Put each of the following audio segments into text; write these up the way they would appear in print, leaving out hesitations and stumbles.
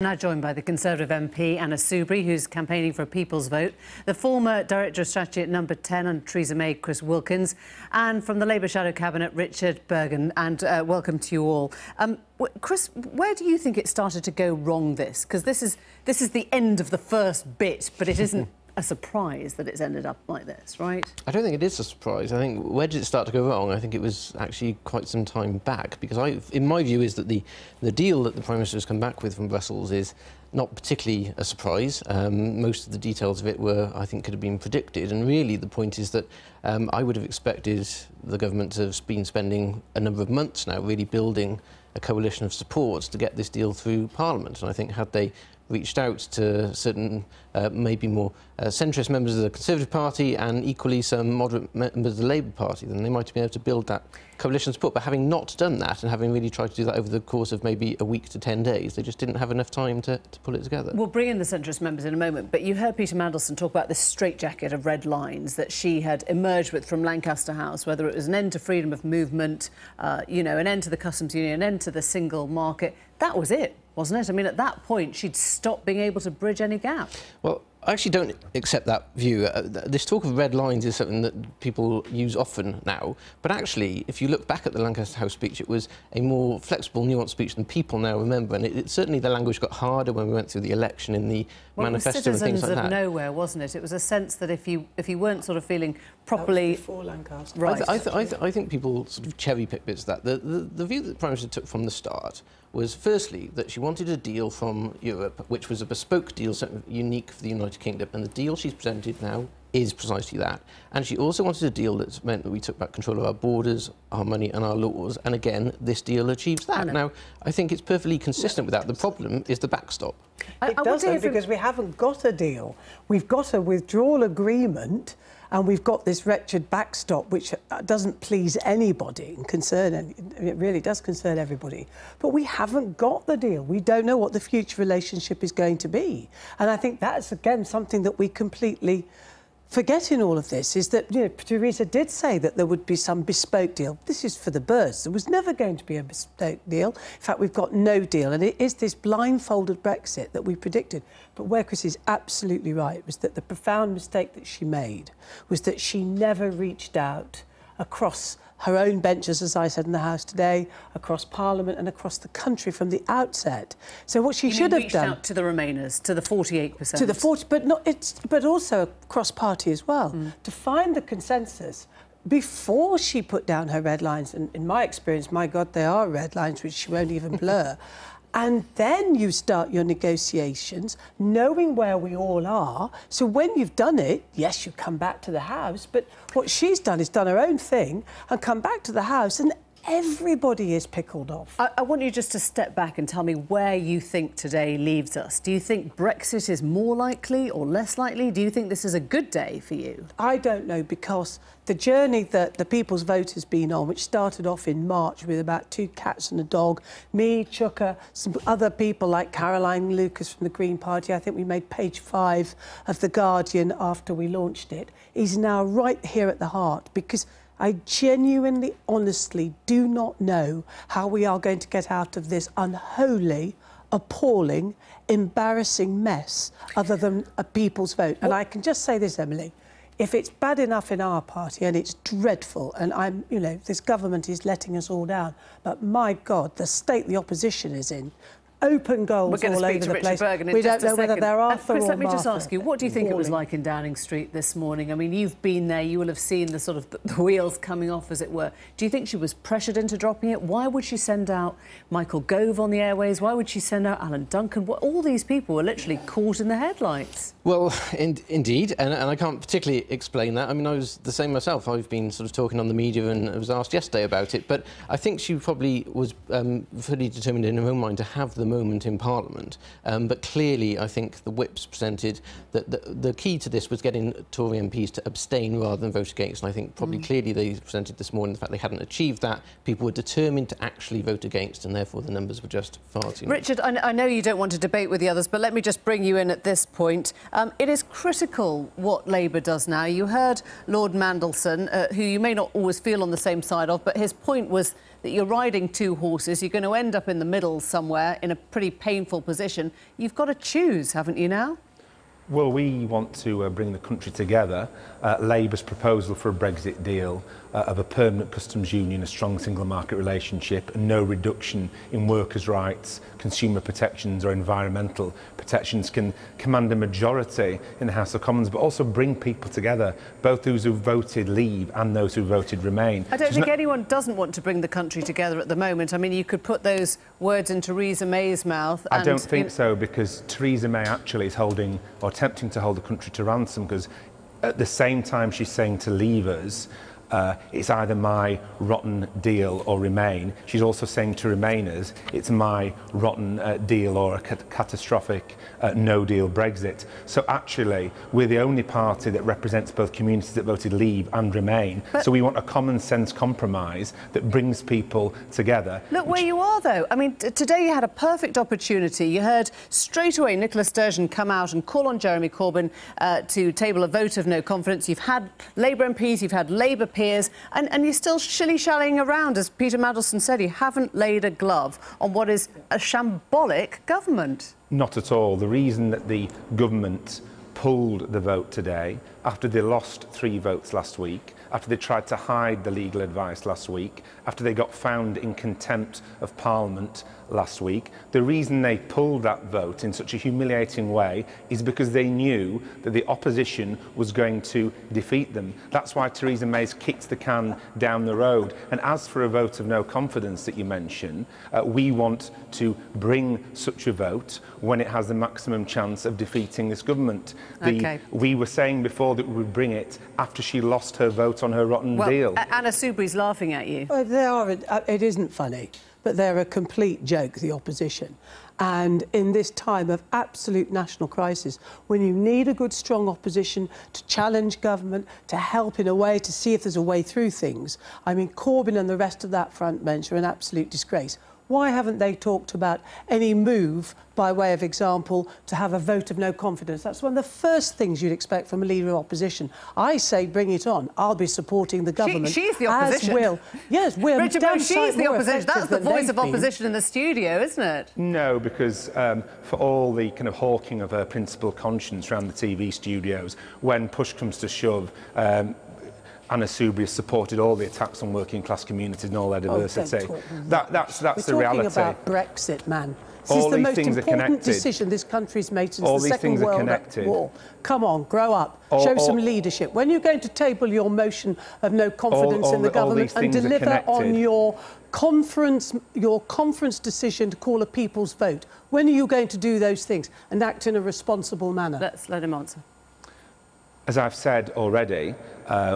Now joined by the Conservative MP Anna Soubry, who's campaigning for a People's Vote, the former Director of Strategy at Number 10 and Theresa May, Chris Wilkins, and from the Labour Shadow Cabinet, Richard Burgon. And welcome to you all. Chris, where do you think it started to go wrong, this? Because this is the end of the first bit, but it isn't a surprise that it's ended up like this, right? I don't think it is a surprise. I think, where did it start to go wrong? I think it was actually quite some time back, because in my view is that the deal that the Prime Minister has come back with from Brussels is not particularly a surprise. Most of the details of it I think, could have been predicted, and really the point is that I would have expected the government to have been spending a number of months now really building a coalition of support to get this deal through Parliament, and I think had they reached out to certain, maybe more centrist members of the Conservative Party and equally some moderate members of the Labour Party, then they might have been able to build that coalition support. But having not done that and having really tried to do that over the course of maybe a week to 10 days, they just didn't have enough time to pull it together. We'll bring in the centrist members in a moment, but you heard Peter Mandelson talk about this straitjacket of red lines that she had emerged with from Lancaster House, whether it was an end to freedom of movement, you know, an end to the customs union, an end to the single market. That was it, wasn't it? I mean, at that point, she'd stopped being able to bridge any gap. Well, I actually don't accept that view. This talk of red lines is something that people use often now, but actually, if you look back at the Lancaster House speech, it was a more flexible, nuanced speech than people now remember, and certainly the language got harder when we went through the election in the manifesto and things like that. It was citizens of nowhere, wasn't it? It was a sense that if you weren't sort of feeling properly... That was before Lancaster. Right. I think people sort of cherry-pick bits of that. The view that the Prime Minister took from the start was, firstly, that she wanted a deal from Europe, which was a bespoke deal, something unique for the United Kingdom, and the deal she's presented now is precisely that. And she also wanted a deal that meant that we took back control of our borders, our money and our laws, and again, this deal achieves that. Now, I think it's perfectly consistent with that. The problem is the backstop. It doesn't, because we haven't got a deal. We've got a withdrawal agreement, and we've got this wretched backstop, which doesn't please anybody and it really does concern everybody. But we haven't got the deal. We don't know what the future relationship is going to be. And I think that's, again, something that we completely forget in all of this, is that, you know, Theresa did say that there would be some bespoke deal. This is for the birds. There was never going to be a bespoke deal. In fact, we've got no deal. And it is this blindfolded Brexit that we predicted. But where Chris is absolutely right was that the profound mistake that she made was that she never reached out across her own benches, as I said in the House today, across Parliament and across the country from the outset. So what she should have done... out to the Remainers, to the 48%? To the 40%, but also across party as well, to find the consensus before she put down her red lines. And in my experience, my God, they are red lines which she won't even blur. And then you start your negotiations, knowing where we all are. So when you've done it, yes, you come back to the House, but what she's done is done her own thing and come back to the House, and everybody is pickled off. I want you just to step back and tell me where you think today leaves us. Do you think Brexit is more likely or less likely? Do you think this is a good day for you? I don't know, because the journey that the People's Vote has been on, which started off in March with about 2 cats and a dog, me, Chuka, some other people like Caroline Lucas from the Green Party, I think we made page 5 of The Guardian after we launched it, is now right here at the heart, because I genuinely, honestly do not know how we are going to get out of this unholy, appalling, embarrassing mess other than a People's Vote. And I can just say this, Emily, if it's bad enough in our party and it's dreadful, and you know, this government is letting us all down, but my God, the state the opposition is in, open goals all over the place. We don't know whether they're Arthur or Martha. Chris, let me just ask you, what do you think it was like in Downing Street this morning? I mean, you've been there, you will have seen the sort of the wheels coming off, as it were. Do you think she was pressured into dropping it? Why would she send out Michael Gove on the airways? Why would she send out Alan Duncan? All these people were literally caught in the headlights. Well, indeed, and I can't particularly explain that. I mean, I was the same myself. I've been sort of talking on the media and I was asked yesterday about it, but I think she probably was fully determined in her own mind to have the moment in Parliament. But clearly, I think the whips presented that the key to this was getting Tory MPs to abstain rather than vote against. And I think probably clearly they presented this morning the fact they hadn't achieved that. People were determined to actually vote against, and therefore the numbers were just far too much. Richard, I know you don't want to debate with the others, but let me just bring you in at this point. It is critical what Labour does now. You heard Lord Mandelson, who you may not always feel on the same side of, but his point was that you're riding 2 horses, you're going to end up in the middle somewhere in a a pretty painful position. You've got to choose, haven't you now? Well, we want to bring the country together. Labour's proposal for a Brexit deal of a permanent customs union, a strong single market relationship, and no reduction in workers' rights, consumer protections or environmental protections can command a majority in the House of Commons, but also bring people together, both those who voted Leave and those who voted Remain. I don't think anyone doesn't want to bring the country together at the moment. I mean, you could put those words in Theresa May's mouth. I don't think so, because Theresa May actually is holding or attempting to hold the country to ransom, because at the same time she's saying to Leavers, it's either my rotten deal or Remain. She's also saying to Remainers, it's my rotten deal or a catastrophic no-deal Brexit. So actually, we're the only party that represents both communities that voted Leave and Remain. So we want a common-sense compromise that brings people together. Look where you are, though. I mean, today you had a perfect opportunity. You heard straight away Nicola Sturgeon come out and call on Jeremy Corbyn to table a vote of no confidence. You've had Labour MPs, you've had Labour peers, and you're still shilly-shallying around. As Peter Mandelson said, you haven't laid a glove on what is a shambolic government. Not at all. The reason that the government pulled the vote today, after they lost 3 votes last week, after they tried to hide the legal advice last week, after they got found in contempt of Parliament last week, the reason they pulled that vote in such a humiliating way is because they knew that the opposition was going to defeat them. That's why Theresa May's kicked the can down the road. And as for a vote of no confidence that you mentioned, we want to bring such a vote when it has the maximum chance of defeating this government. We were saying before that we would bring it after she lost her vote on her rotten deal. Anna Soubry's laughing at you. Well, they are. It isn't funny, but they're a complete joke, the opposition. And in this time of absolute national crisis, when you need a good, strong opposition to challenge government, to help in a way, to see if there's a way through things, I mean, Corbyn and the rest of that front bench are an absolute disgrace. Why haven't they talked about any move, by way of example, to have a vote of no confidence? That's one of the first things you'd expect from a leader of opposition. I say bring it on. I'll be supporting the government. She's the opposition. As will. Yes, we're Richard, she's the opposition. That's the voice of opposition in the studio, isn't it? No, because for all the kind of hawking of her principal conscience around the TV studios, when push comes to shove, Anna Soubry has supported all the attacks on working-class communities and all their diversity. That's the reality. We're talking about Brexit, man. This is the most important decision this country's made since the Second World War. Come on, grow up, show some leadership. When you're going to table your motion of no confidence in the government and deliver on your conference decision to call a people's vote, when are you going to do those things and act in a responsible manner? Let's let him answer. As I've said already,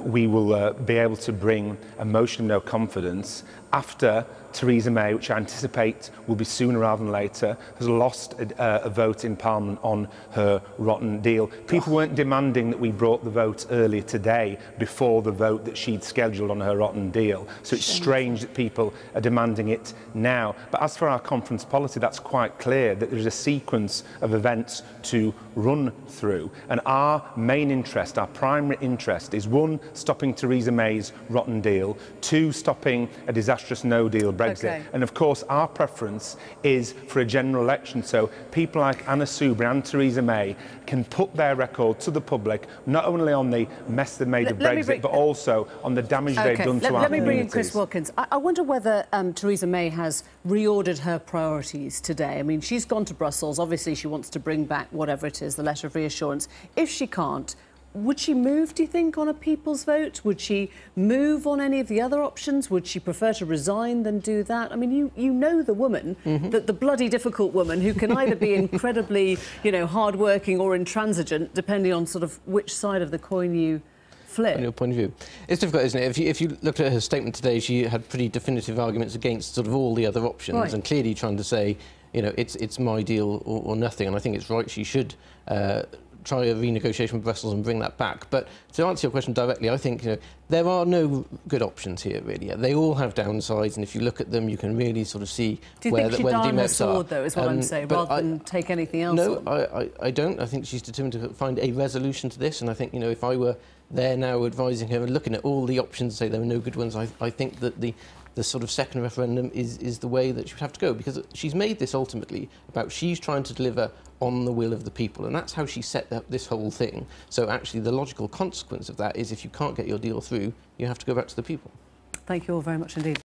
we will be able to bring a motion of no confidence after Theresa May, which I anticipate will be sooner rather than later, has lost a vote in Parliament on her rotten deal. People weren't demanding that we brought the vote earlier today before the vote that she'd scheduled on her rotten deal. So it's strange that people are demanding it now. But as for our conference policy, that's quite clear that there's a sequence of events to run through. And our main interest, our primary interest, is 1, stopping Theresa May's rotten deal, 2, stopping a disastrous no-deal Brexit. Okay. And of course, our preference is for a general election, so people like Anna Soubry and Theresa May can put their record to the public, not only on the mess they made of Brexit, but also on the damage they've done to our communities. Let me bring in Chris Wilkins. I wonder whether Theresa May has reordered her priorities today. I mean, she's gone to Brussels. Obviously, she wants to bring back whatever it is, the letter of reassurance. If she can't, would she move, do you think, on a people's vote? Would she move on any of the other options? Would she prefer to resign than do that? I mean, you know the woman, the bloody difficult woman who can either be incredibly, hard-working or intransigent, depending on sort of which side of the coin you flip. From your point of view. It's difficult, isn't it? If you looked at her statement today, she had pretty definitive arguments against sort of all the other options, and clearly trying to say, it's my deal or nothing. And I think it's right she should try a renegotiation with Brussels and bring that back. But to answer your question directly, I think there are no good options here, really. They all have downsides, and if you look at them, you can really sort of see where the demerits are. Do you think she'd die on the sword, though, is what I'm saying, rather than take anything else on? No, I don't. I think she's determined to find a resolution to this, and I think, if I were there now advising her and looking at all the options, say there are no good ones, I think that the the sort of second referendum is the way that she would have to go, because she's made this ultimately about she's trying to deliver on the will of the people, and that's how she set up this whole thing. So actually the logical consequence of that is if you can't get your deal through, you have to go back to the people. Thank you all very much indeed.